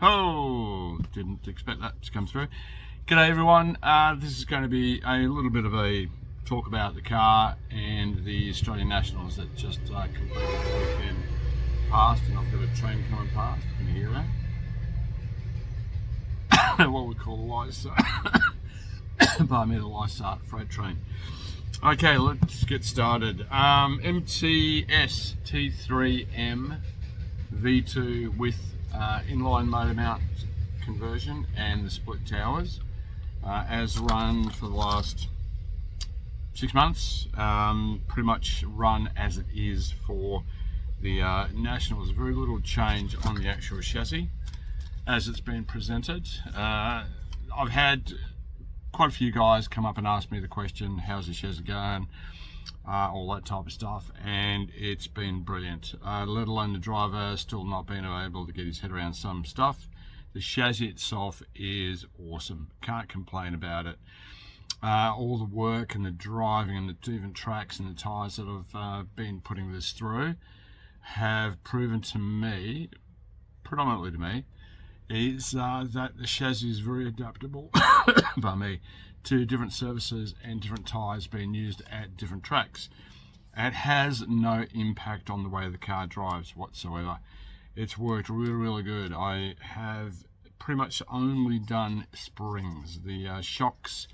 Oh, didn't expect that to come through. G'day everyone, this is going to be a little bit of a talk about the car and the Australian Nationals that just completed the weekend past, and I've got a train coming past. Can you hear that? What we call a Lysart, pardon me, the Lysart freight train. Okay, let's get started. MTS T3M V2 with inline motor mount conversion and the split towers, as run for the last 6 months. Pretty much run as it is for the Nationals. Very little change on the actual chassis as it's been presented. I've had quite a few guys come up and ask me the question, how's the chassis going, all that type of stuff, and it's been brilliant. Let alone the driver still not being able to get his head around some stuff. The chassis itself is awesome, can't complain about it. All the work and the driving and the different tracks and the tyres that I've been putting this through have proven to me, predominantly to me, is that the chassis is very adaptable by me to different surfaces and different tyres being used at different tracks. It has no impact on the way the car drives whatsoever. It's worked really good. I have pretty much only done springs. The shocks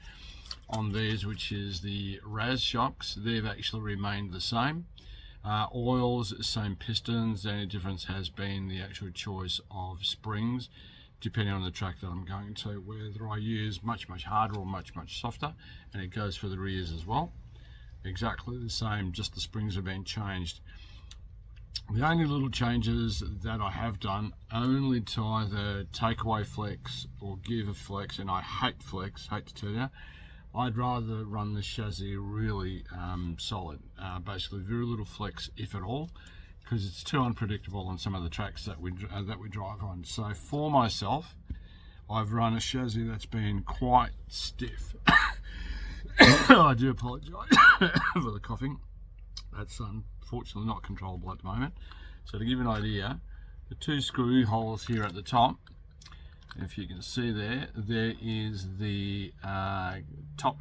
on these, which is the RAS shocks, they've actually remained the same. Oils, same pistons. The only difference has been the actual choice of springs, depending on the track that I'm going to, whether I use much harder or much softer, and it goes for the rears as well. Exactly the same, just the springs have been changed. The only little changes that I have done, only to either take away flex or give a flex, and I hate flex, hate to tell you. I'd rather run the chassis really solid, basically very little flex if at all, because it's too unpredictable on some of the tracks that we drive on. So for myself, I've run a chassis that's been quite stiff. I do apologise for the coughing. That's unfortunately not controllable at the moment. So to give you an idea, the two screw holes here at the top, if you can see there is the top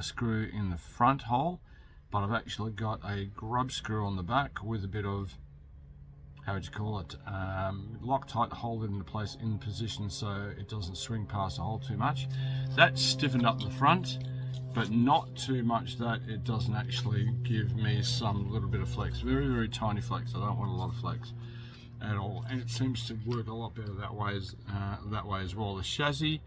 screw in the front hole, but I've actually got a grub screw on the back with a bit of, how would you call it, Loctite to hold it into place in position so it doesn't swing past the hole too much. That's stiffened up the front, but not too much that it doesn't actually give me some little bit of flex. Very tiny flex. I don't want a lot of flex at all, and it seems to work a lot better that way as well. The chassis,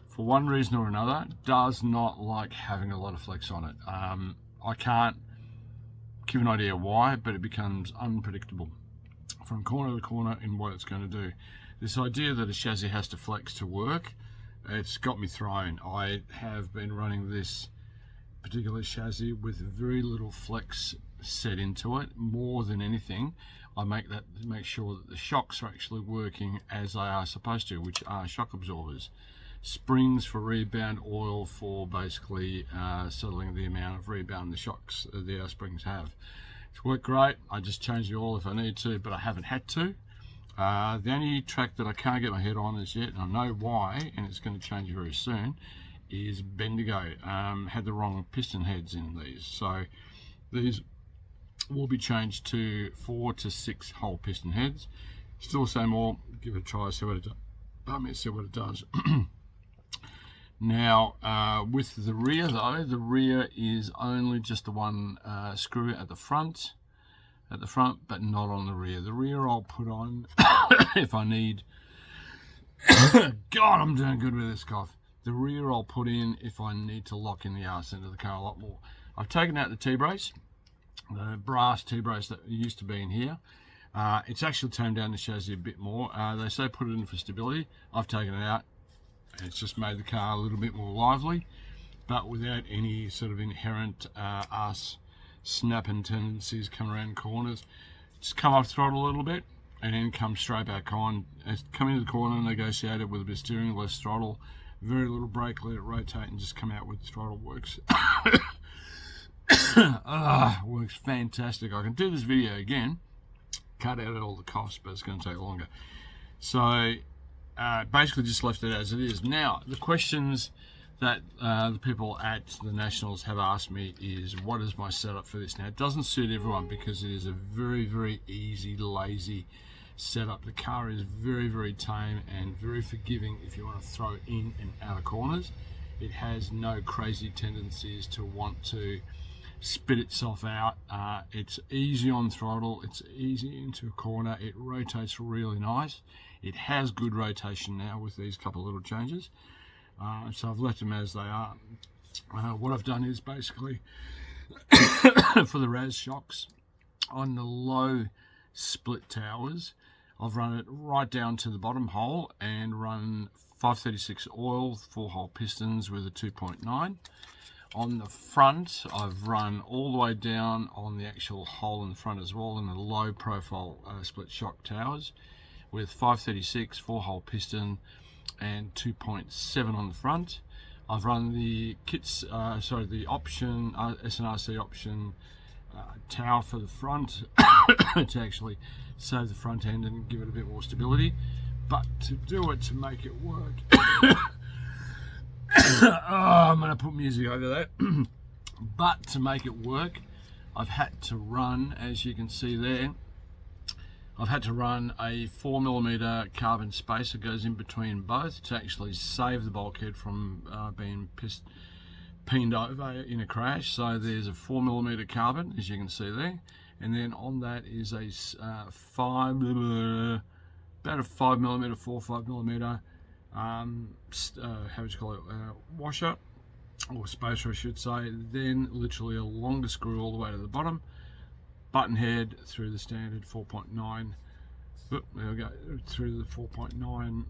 for one reason or another, does not like having a lot of flex on it. I can't give an idea why, but it becomes unpredictable from corner to corner in what it's going to do. This idea that a chassis has to flex to work, it's got me thrown. I have been running this particular chassis with very little flex set into it. More than anything, I make sure that the shocks are actually working as they are supposed to, which are shock absorbers. Springs for rebound, oil for basically settling the amount of rebound the shocks the springs have. It's worked great. I just change the oil if I need to, but I haven't had to. The only track that I can't get my head on as yet, and I know why, and it's going to change very soon, is Bendigo. Had the wrong piston heads in these, so these will be changed to 4 to 6 hole piston heads. Still the same oil. Give it a try, see what it does. See what it does. Now, with the rear though, the rear is only just the one screw at the front, but not on the rear. The rear I'll put on if I need. God, I'm doing good with this cough. The rear I'll put in if I need to lock in the arse end of the car a lot more. I've taken out the T-brace, the brass T-brace that used to be in here. It's actually toned down the chassis a bit more. They say put it in for stability. I've taken it out. It's just made the car a little bit more lively, but without any sort of inherent arse snapping tendencies coming around corners. Just come off throttle a little bit and then come straight back on. Come into the corner, negotiate it with a bit of steering, less throttle, very little brake, let it rotate and just come out with the throttle. Works. Works fantastic. I can do this video again, cut out all the coughs, but it's going to take longer. So basically just left it as it is. Now, the questions that the people at the Nationals have asked me is, what is my setup for this? Now, it doesn't suit everyone because it is a very, very easy, lazy setup. The car is very, very tame and very forgiving if you want to throw in and out of corners. It has no crazy tendencies to want to spit itself out. It's easy on throttle, it's easy into a corner, it rotates really nice. It has good rotation now with these couple of little changes. So I've left them as they are. What I've done is basically for the RAS shocks on the low split towers, I've run it right down to the bottom hole and run 536 oil 4-hole pistons with a 2.9. On the front, I've run all the way down on the actual hole in the front as well in the low profile split shock towers with 536 4-hole piston and 2.7 on the front. I've run the the option SNRC option tower for the front to actually save the front end and give it a bit more stability. But to do it, to make it work, I'm going to put music over that. But to make it work, I've had to run, as you can see there, I've had to run a 4mm carbon spacer goes in between both to actually save the bulkhead from being pinned over in a crash. So there's a 4mm carbon, as you can see there, and then on that is a about a 5mm, 4-5mm how would you call it, washer or spacer I should say. Then literally a longer screw all the way to the bottom, button head through the standard 4.9, there we go, through the 4.9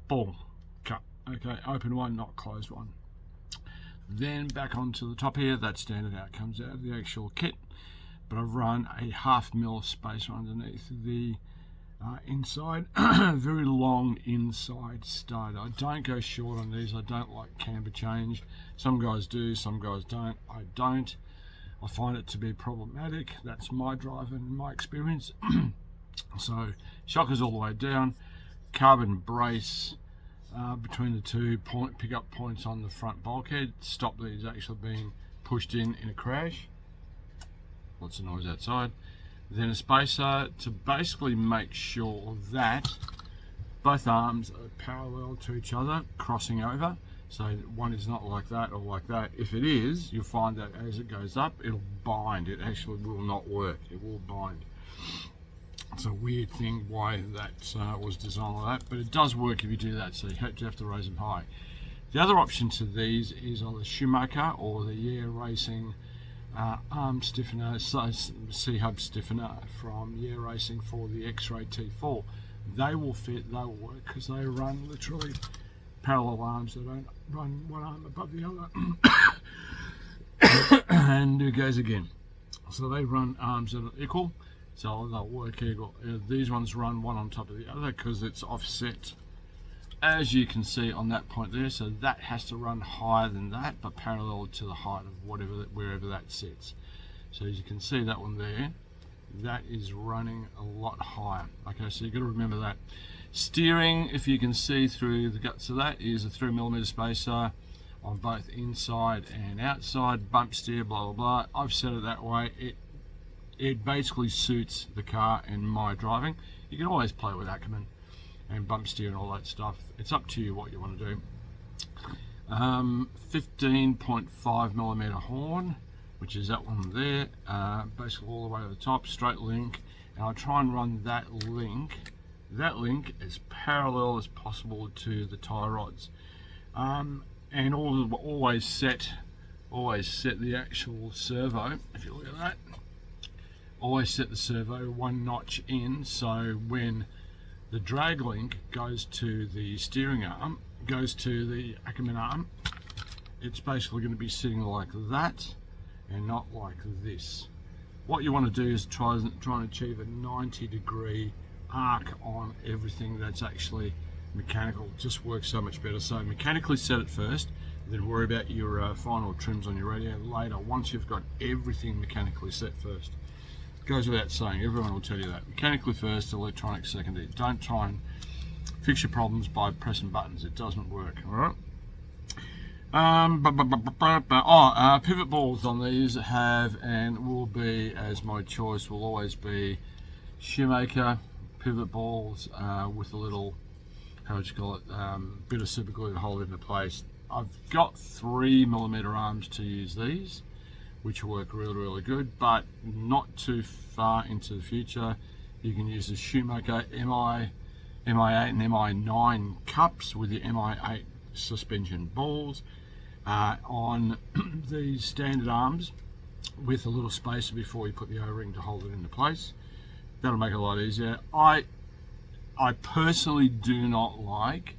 ball cut. Okay, open one, not closed one. Then back onto the top here, that's standard how it comes out of the actual kit, but I've run a 0.5mm spacer underneath the inside, very long inside stud. I don't go short on these. I don't like camber change. Some guys do, some guys don't. I don't. I find it to be problematic. That's my drive and my experience. So shockers all the way down, carbon brace between the two pick-up points on the front bulkhead, stop these actually being pushed in a crash. Lots of noise outside. Then a spacer to basically make sure that both arms are parallel to each other, crossing over. So one is not like that or like that. If it is, you'll find that as it goes up, it'll bind. It actually will not work. It will bind. It's a weird thing why that was designed like that, but it does work if you do that, so you have to raise them high. The other option to these is either Schumacher or the Year Racing arm stiffener, C-hub stiffener from Year Racing for the X-Ray T4. They will fit, they will work, because they run literally parallel arms. They don't run one arm above the other. And it goes again. So they run arms that are equal, so they'll work equal. These ones run one on top of the other because it's offset, as you can see on that point there. So that has to run higher than that, but parallel to the height of wherever that sits. So as you can see, that one there, that is running a lot higher. Okay, so you've got to remember that. Steering, if you can see through the guts of that, is a 3mm spacer on both inside and outside. Bump steer, blah blah blah. I've set it that way. It basically suits the car and my driving. You can always play with Ackerman and bump steer and all that stuff. It's up to you what you want to do. 15.5mm horn, which is that one there, basically all the way to the top, straight link, and I'll try and run that link as parallel as possible to the tie rods, and always set the actual servo. If you look at that, always set the servo one notch in, so when the drag link goes to the steering arm, goes to the Ackerman arm, it's basically going to be sitting like that and not like this. What you want to do is try and achieve a 90-degree arc on everything that's actually mechanical. It just works so much better. So mechanically set it first, then worry about your final trims on your radio later, once you've got everything mechanically set first. Goes without saying, everyone will tell you that. Mechanically first, electronic secondary. Don't try and fix your problems by pressing buttons. It doesn't work, all right? Pivot balls on these have and will be, as my choice will always be, Shoemaker pivot balls with a little, how would you call it, bit of super glue to hold it into place. I've got 3mm arms to use these, which will work really good, but not too far into the future. You can use the Shoemaker MI8 and MI9 cups with the MI8 suspension balls on these standard arms with a little spacer before you put the O-ring to hold it into place. That'll make it a lot easier. I personally do not like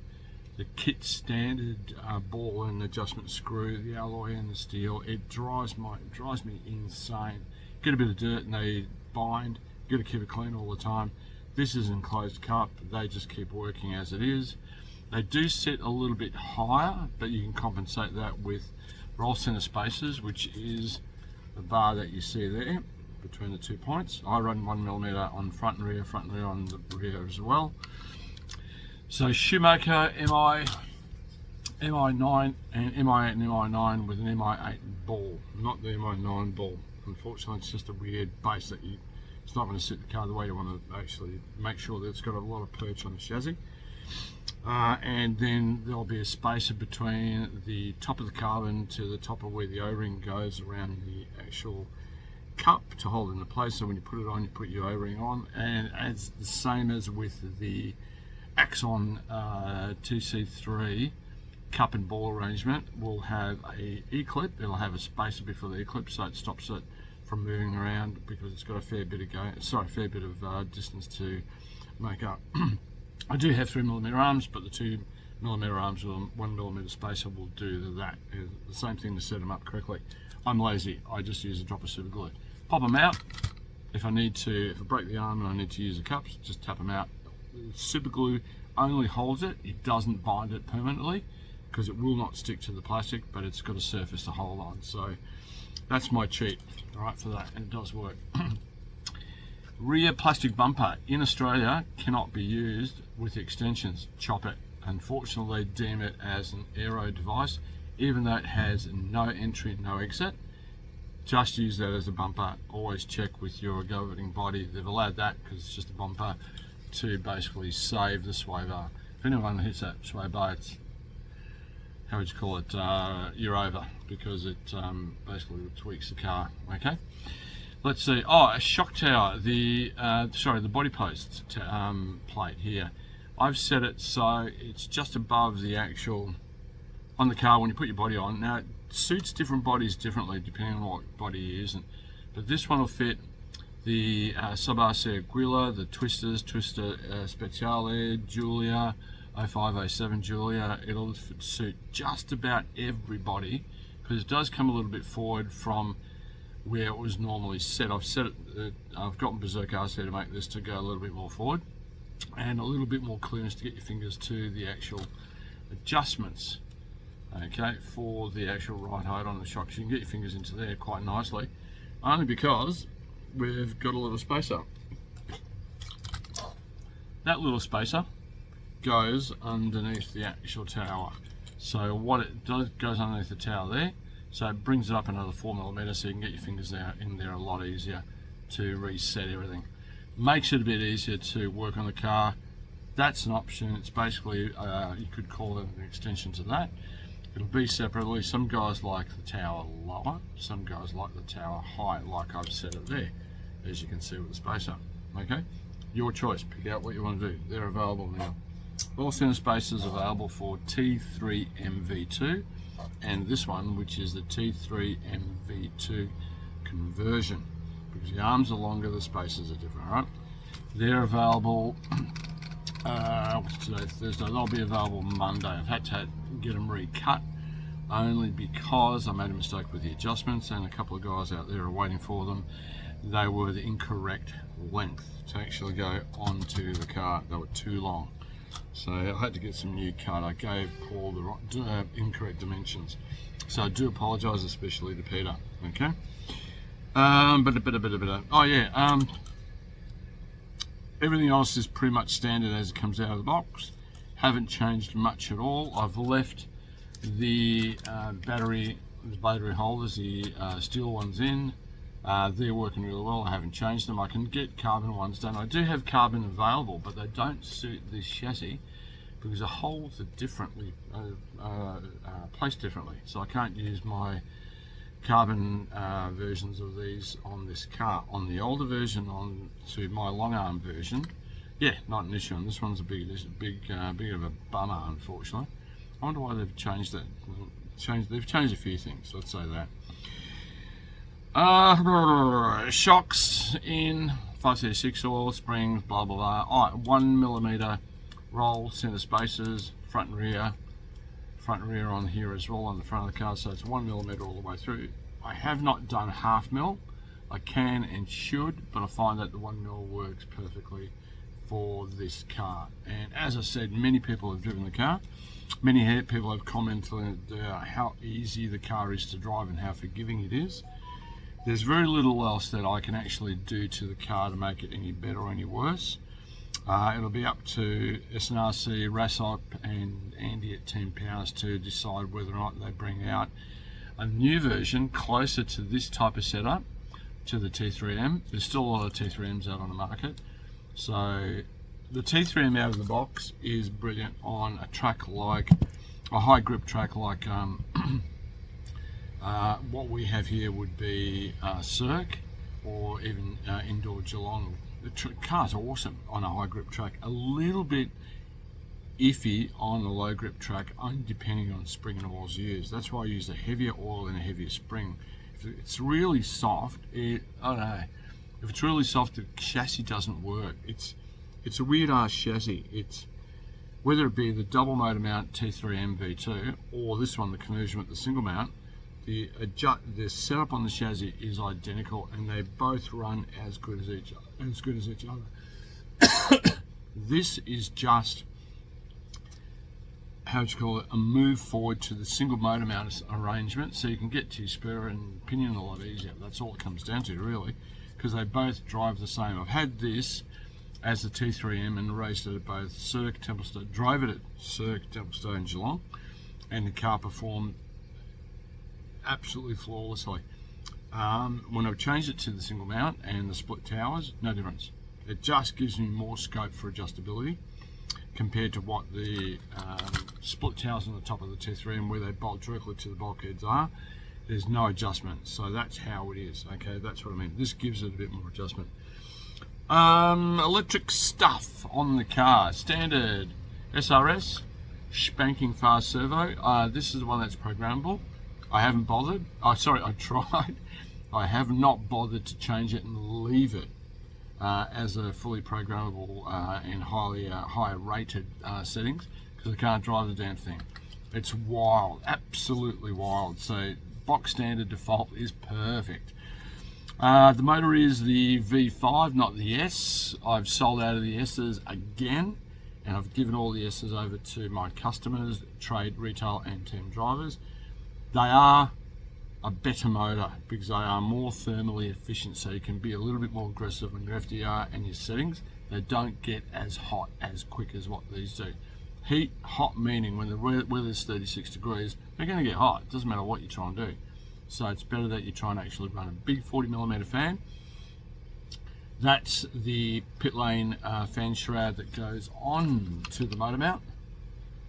the kit standard ball and adjustment screw, the alloy and the steel. It drives me insane. Get a bit of dirt and they bind. Got to keep it clean all the time. This is an enclosed cup. They just keep working as it is. They do sit a little bit higher, but you can compensate that with roll center spacers, which is the bar that you see there between the 2 points. I run 1mm on front and rear on the rear as well. So Shoemaker MI9 and MI8 and MI9 with an MI8 ball, not the MI9 ball. Unfortunately, it's just a weird base that it's not going to sit the car the way you want to actually make sure that it's got a lot of perch on the chassis. And then there'll be a spacer between the top of the carbon to the top of where the O-ring goes around the actual cup to hold it into place. So when you put it on, you put your O-ring on, and it's the same as with the Axon TC3 cup and ball arrangement. Will have a E-clip. It'll have a spacer before the E-clip, so it stops it from moving around because it's got a fair bit of distance to make up. I do have 3mm arms, but the 2mm arms with a 1mm spacer will do that. The same thing to set them up correctly. I'm lazy. I just use a drop of super glue. Pop them out. If I break the arm and I need to use the cups, just tap them out. Super glue only holds it. It doesn't bind it permanently because it will not stick to the plastic, but it's got a surface to hold on. So that's my cheat, all right, for that, and it does work. Rear plastic bumper in Australia cannot be used with extensions. Chop it. Unfortunately, they deem it as an aero device, even though it has no entry, no exit. Just use that as a bumper. Always check with your governing body. They've allowed that because it's just a bumper to basically save the sway bar. If anyone hits that sway bar, it's, how would you call it, you're over, because it basically tweaks the car. Okay, let's see. Oh, a shock tower, the body post plate here. I've set it so it's just above the actual, on the car when you put your body on. Now it suits different bodies differently depending on what body you're using, but this one will fit the Sub-RC Aguila, the Twister Speciale, Giulia, 0507 Giulia. It'll suit just about everybody because it does come a little bit forward from where it was normally set. I've gotten Berserk RC to make this to go a little bit more forward and a little bit more clearance to get your fingers to the actual adjustments, okay, for the actual right height on the shocks. You can get your fingers into there quite nicely, only because we've got a little spacer. That little spacer goes underneath the actual tower. So what it does, goes underneath the tower there, so it brings it up another 4mm so you can get your fingers in there a lot easier to reset everything. Makes it a bit easier to work on the car. That's an option. It's basically, you could call it an extension to that. It'll be separately. Some guys like the tower lower, some guys like the tower high, like I've set it there, as you can see with the spacer. Okay, your choice. Pick out what you want to do. They're available now. All center spacers available for T3M V2 and this one, which is the T3M V2 conversion, because the arms are longer, the spacers are different. Right? They're available. What's today? Thursday. They'll be available Monday. I've had to get them recut only because I made a mistake with the adjustments, and a couple of guys out there are waiting for them. They were the incorrect length to actually go onto the car. They were too long, so I had to get some new cut. I gave Paul the incorrect dimensions, so I do apologise, especially to Peter. Okay. Oh yeah. Everything else is pretty much standard as it comes out of the box. Haven't changed much at all. I've left the battery holders, the steel ones in. They're working really well. I haven't changed them. I can get carbon ones done. I do have carbon available, but they don't suit this chassis because the holes are differently placed differently. So I can't use my carbon versions of these on this car. On the older version, on to my long arm version, yeah, not an issue. And this one's a big of a bummer, unfortunately. I wonder why they've changed that. They've changed a few things. Let's say that. Shocks in 536 oil, springs, blah blah blah. All right, 1mm roll center spacers, front and rear on here as well on the front of the car. So it's 1mm all the way through. I have not done half mil. I can and should, but I find that the 1mm works perfectly for this car. And as I said, many people have driven the car. Many people have commented how easy the car is to drive and how forgiving it is. There's very little else that I can actually do to the car to make it any better or any worse. It'll be up to SNRC, RACEOPT and Andy at Team Powers to decide whether or not they bring out a new version closer to this type of setup, to the T3M. There's still a lot of T3Ms out on the market. So the T3M out of the box is brilliant on a track like, a high grip track like what we have here would be Cirque or even indoor Geelong. The cars are awesome on a high grip track, a little bit iffy on the low grip track, only depending on spring and oils used. That's why I use a heavier oil and a heavier spring. If it's really soft, I don't know. If it's really soft, the chassis doesn't work. It's a weird ass chassis. It's whether it be the double motor mount T3M V2 or this one, the conversion with the single mount. The setup on the chassis is identical, and they both run as good as each other. This is just, how would you call it, a move forward to the single motor mount arrangement, so you can get to your spur and pinion a lot easier. That's all it comes down to, really, because they both drive the same. I've had this as the T3M and raced it at both Cirque, Templestowe, drove it at Cirque, Templestowe and Geelong, and the car performed absolutely flawlessly. When I've changed it to the single mount and the split towers, no difference. It just gives me more scope for adjustability compared to what the split towers on the top of the T3M, where they bolt directly to the bulkheads, are. There's no adjustment, so that's how it is. Okay, that's what I mean. This gives it a bit more adjustment. Electric stuff on the car, standard SRS, spanking fast servo. This is the one that's programmable. I haven't bothered. I tried. I have not bothered to change it and leave it as a fully programmable and higher rated settings, because I can't drive the damn thing. It's wild, absolutely wild. So box standard default is perfect. The motor is the V5, not the S. I've sold out of the S's again, and I've given all the S's over to my customers, trade, retail and team drivers. They are a better motor because they are more thermally efficient, so you can be a little bit more aggressive on your FDR and your settings. They don't get as hot as quick as what these do. Heat, hot meaning when the weather's 36 degrees, they're going to get hot. It doesn't matter what you try and do. So it's better that you try and actually run a big 40mm fan. That's the pit lane fan shroud that goes on to the motor mount.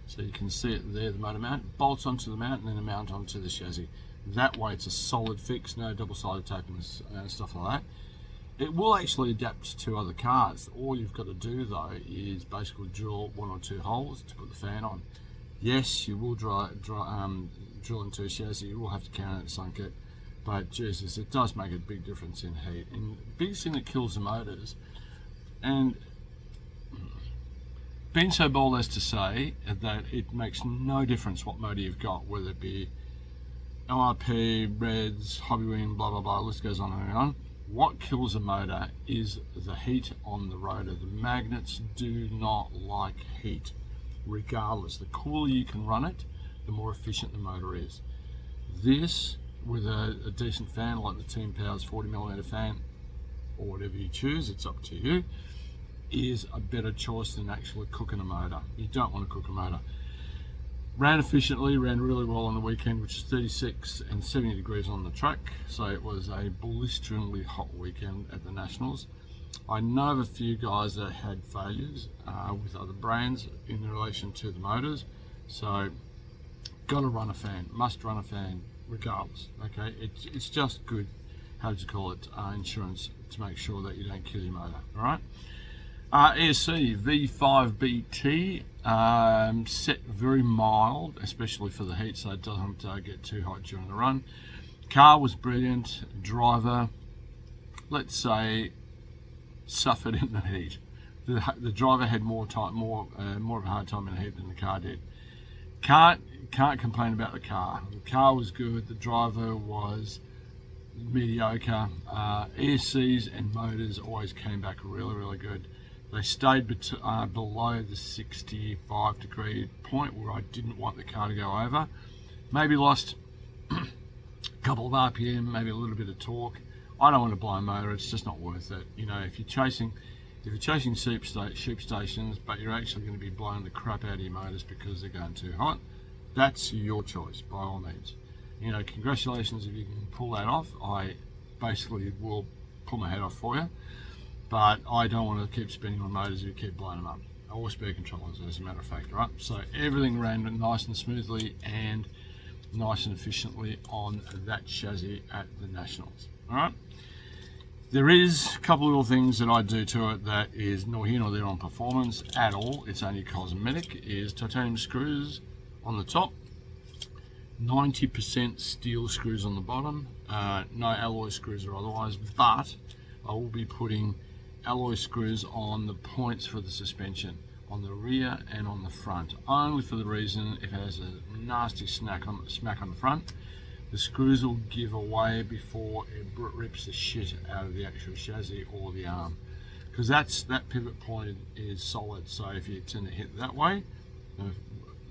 So you can see it there, the motor mount bolts onto the mount and then the mount onto the chassis. That way it's a solid fix, no double-sided tape and stuff like that. It will actually adapt to other cars. All you've got to do though is basically drill 1 or 2 holes to put the fan on. Yes, you will drill into a chassis, you will have to count it, sunk it, but Jesus, it does make a big difference in heat. And the biggest thing that kills the motors, and being so bold as to say that it makes no difference what motor you've got, whether it be LRP, Reds, Hobbywing, blah blah blah, list goes on and on. What kills a motor is the heat on the rotor. The magnets do not like heat, regardless. The cooler you can run it, the more efficient the motor is. This with a decent fan like the Team Powers 40mm fan, or whatever you choose, it's up to you, is a better choice than actually cooking a motor. You don't want to cook a motor. Ran efficiently, ran really well on the weekend, which is 36 and 70 degrees on the track, so it was a blisteringly hot weekend at the Nationals. I know of a few guys that had failures with other brands in relation to the motors, so got to run a fan, must run a fan regardless. Okay, it's just good, how do you call it, insurance to make sure that you don't kill your motor. All right. ESC V5BT, set very mild, especially for the heat, so it doesn't get too hot during the run. Car was brilliant. Driver, let's say, suffered in the heat. The driver had more of a hard time in the heat than the car did. Can't complain about the car. The car was good. The driver was mediocre. ESCs and motors always came back really good. They stayed below the 65 degree point where I didn't want the car to go over. Maybe lost a couple of RPM, maybe a little bit of torque. I don't want to blow a motor, it's just not worth it. You know, if you're chasing sheep stations, but you're actually going to be blowing the crap out of your motors because they're going too hot, that's your choice, by all means. You know, congratulations if you can pull that off. I basically will pull my head off for you. But I don't want to keep spinning on motors if you keep blowing them up. Or spare controllers, as a matter of fact, right? So everything ran nice and smoothly and nice and efficiently on that chassis at the Nationals. All right. There is a couple of little things that I do to it that is nor here nor there on performance at all. It's only cosmetic. Is titanium screws on the top, 90% steel screws on the bottom, no alloy screws or otherwise, but I will be putting alloy screws on the points for the suspension, on the rear and on the front, only for the reason if it has a nasty smack on the front, the screws will give away before it rips the shit out of the actual chassis or the arm, because that pivot point is solid. So if you tend to hit that way, the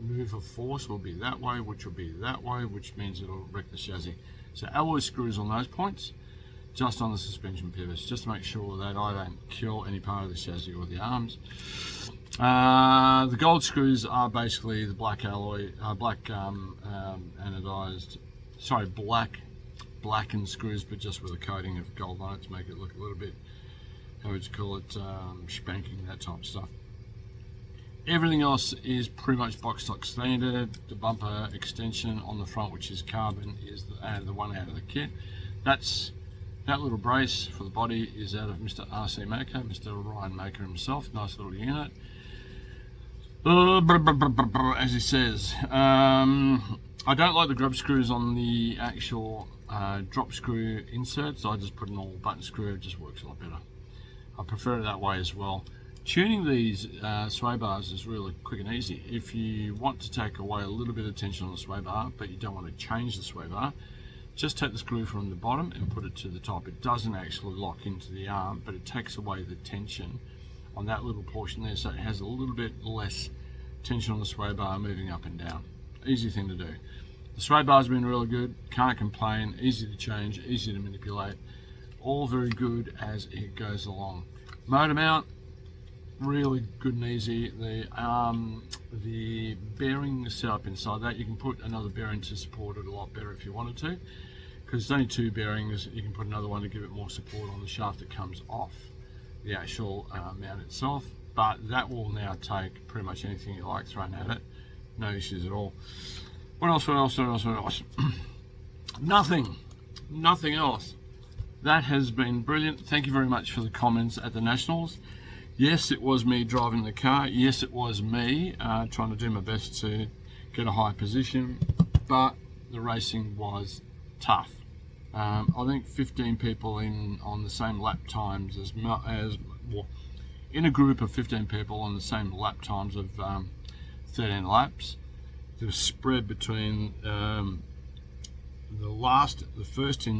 move of force will be that way, which will be that way, which means it'll wreck the chassis. So alloy screws on those points, just on the suspension pivots, just to make sure that I don't kill any part of the chassis or the arms. The gold screws are basically the black alloy, blackened screws, but just with a coating of gold on it to make it look a little bit, how would you call it, spanking, that type of stuff. Everything else is pretty much box stock standard. The bumper extension on the front, which is carbon, is the one out of the kit. That little brace for the body is out of Mr. RC Maker, Mr. Ryan Maker himself. Nice little unit. As he says, I don't like the grub screws on the actual drop screw inserts. I just put an all button screw, it just works a lot better. I prefer it that way as well. Tuning these sway bars is really quick and easy. If you want to take away a little bit of tension on the sway bar, but you don't want to change the sway bar, just take the screw from the bottom and put it to the top. It doesn't actually lock into the arm, but it takes away the tension on that little portion there, so it has a little bit less tension on the sway bar moving up and down. Easy thing to do. The sway bar's been really good, can't complain, easy to change, easy to manipulate, all very good as it goes along. Motor mount, really good and easy. The bearing setup inside that, you can put another bearing to support it a lot better if you wanted to, because it's only two bearings. You can put another one to give it more support on the shaft that comes off the actual mount itself, but that will now take pretty much anything you like thrown at it, no issues at all. What else? Nothing else. That has been brilliant. Thank you very much for the comments at the Nationals. Yes, it was me driving the car. Yes, it was me trying to do my best to get a high position, but the racing was tough. I think 15 people on the same lap times in a group of 15 people on the same lap times of 13 laps. The spread between the first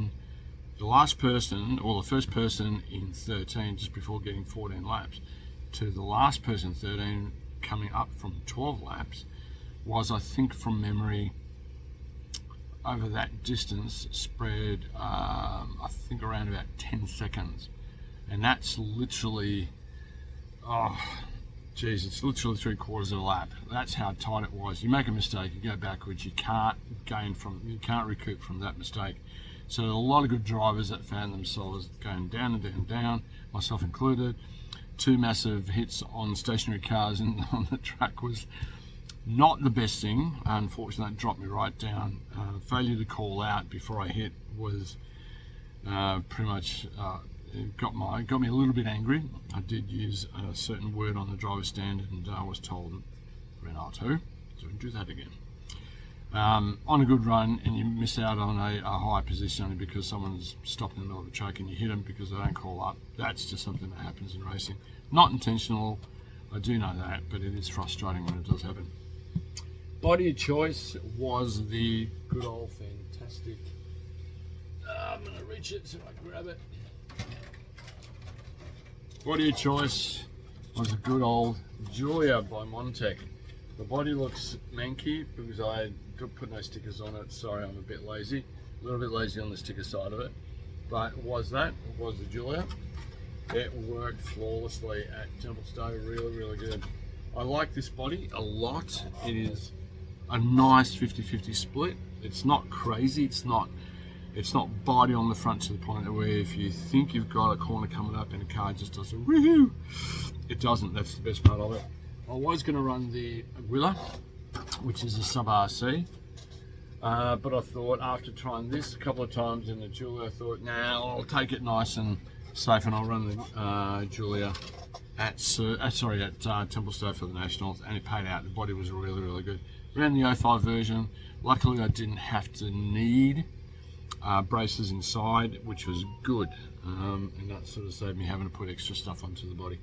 person in 13 just before getting 14 laps to the last person 13 coming up from 12 laps was, I think from memory, over that distance spread, I think around about 10 seconds. And that's literally, oh, geez, it's literally 3/4 of a lap. That's how tight it was. You make a mistake, you go backwards, you can't recoup from that mistake. So a lot of good drivers that found themselves going down and down and down, myself included. 2 massive hits on stationary cars on the track was not the best thing. Unfortunately, that dropped me right down. Failure to call out before I hit was pretty much it got me a little bit angry. I did use a certain word on the driver's stand, and I was told, Renato, don't do that again. On a good run, and you miss out on a high position only because someone's stopped in the middle of the track and you hit them because they don't call up. That's just something that happens in racing. Not intentional, I do know that, but it is frustrating when it does happen. Body of choice was the good old fantastic, I'm going to reach it so I can grab it. Body of choice was a good old Julia by Montec. The body looks manky because I did put no stickers on it. Sorry, I'm a bit lazy. A little bit lazy on the sticker side of it. But it was the Julia. It worked flawlessly at Templestowe, really, really good. I like this body a lot. It is a nice 50-50 split. It's not crazy, it's not body on the front to the point where if you think you've got a corner coming up and a car just does a woohoo, it doesn't. That's the best part of it. I was going to run the Willa, which is a sub RC, but I thought after trying this a couple of times in the Julia, I thought, nah, I'll take it nice and safe, and I'll run the Julia at Templestowe for the Nationals, and it paid out. The body was really, really good. Ran the 05 version. Luckily, I didn't have to need braces inside, which was good, and that sort of saved me having to put extra stuff onto the body.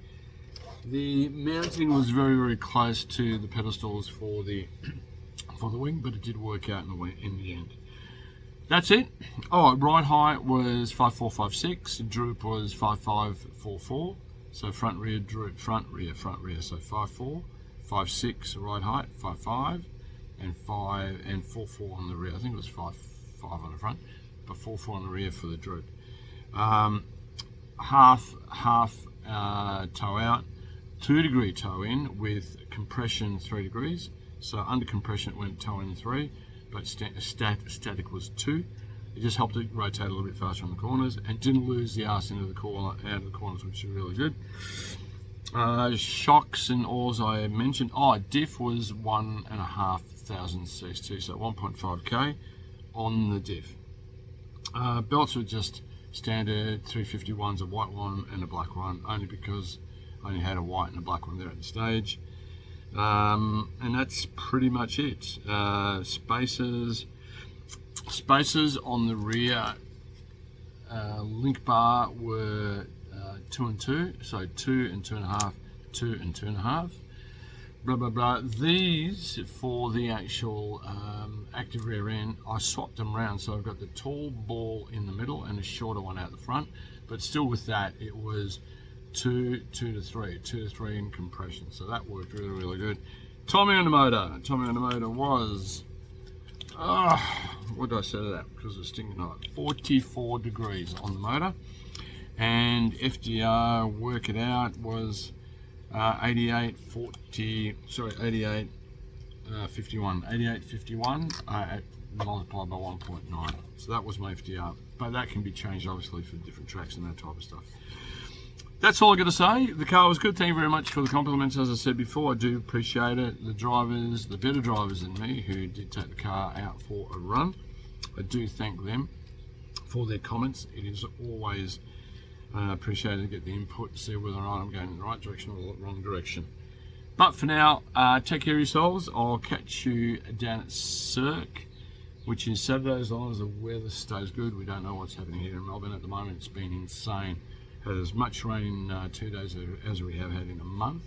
The mounting was very, very close to the pedestals for the wing, but it did work out in the end. That's it. Oh, ride height was 5.456, droop was 5.544. So front rear droop, front rear. So 5.4, 5.6 ride height, 5.5, and 4.4 on the rear. I think it was 5.5 on the front, but 4.4 on the rear for the droop. Half toe out, 2 degree toe in with compression 3 degrees. So under compression it went toe in 3, but static was 2. It just helped it rotate a little bit faster on the corners and didn't lose the arse out of the corners, which is really good. Shocks and oars I mentioned. Diff was 1,500 cc, so 1.5k on the diff. Belts were just standard 351s, a white one and a black one, only because I only had a white and a black one there at the stage. And that's pretty much it. Spacers on the rear link bar were 2 and 2, so 2 and 2.5, 2 and 2.5. Blah blah blah. These for the actual active rear end, I swapped them around, so I've got the tall ball in the middle and a shorter one out the front. But still, with that, it was 2 to 3 in compression, so that worked really, really good. Timing on the motor was, what did I say to that? Because it's stinking hot. 44 degrees on the motor, and FDR, work it out, was 8851 multiplied by 1.9. So that was my FDR, but that can be changed obviously for different tracks and that type of stuff. That's all I got to say. The car was good. Thank you very much for the compliments. As I said before, I do appreciate it. The drivers, the better drivers than me, who did take the car out for a run, I do thank them for their comments. It is always appreciated to get the input to see whether or not I'm going in the right direction or the wrong direction. But for now, take care of yourselves. I'll catch you down at Cirque, which is Saturday, as long as the weather stays good. We don't know what's happening here in Melbourne at the moment. It's been insane. Had as much rain in 2 days as we have had in a month.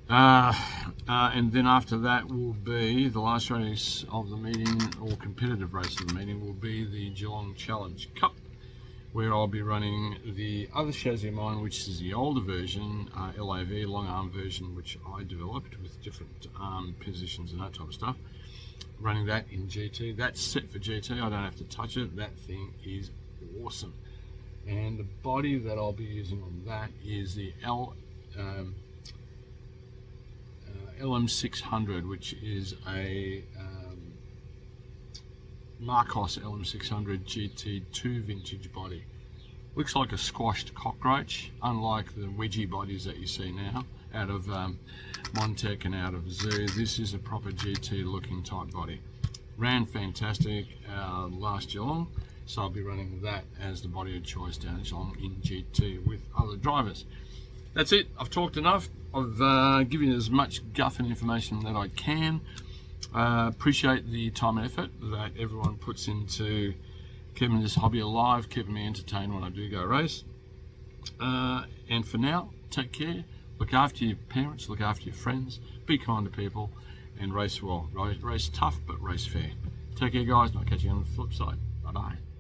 And then after that will be the last race of the meeting, or competitive race of the meeting, will be the Geelong Challenge Cup, where I'll be running the other chassis of mine, which is the older version, LAV, long arm version, which I developed with different arm positions and that type of stuff. running that in GT. That's set for GT. I don't have to touch it. That thing is awesome. And the body that I'll be using on that is the LM600, which is a Marcos LM600 GT2 vintage body. Looks like a squashed cockroach, unlike the wedgie bodies that you see now out of Montec and out of Zoo. This is a proper GT looking type body. Ran fantastic last Geelong, so I'll be running that as the body of choice down at Geelong in GT with other drivers. That's it. I've talked enough. I've given you as much guff and information that I can. Appreciate the time and effort that everyone puts into keeping this hobby alive, keeping me entertained when I do go race. And for now, take care. Look after your parents, look after your friends, be kind to people, and race well. Race tough, but race fair. Take care, guys, and I'll catch you on the flip side. Bye-bye.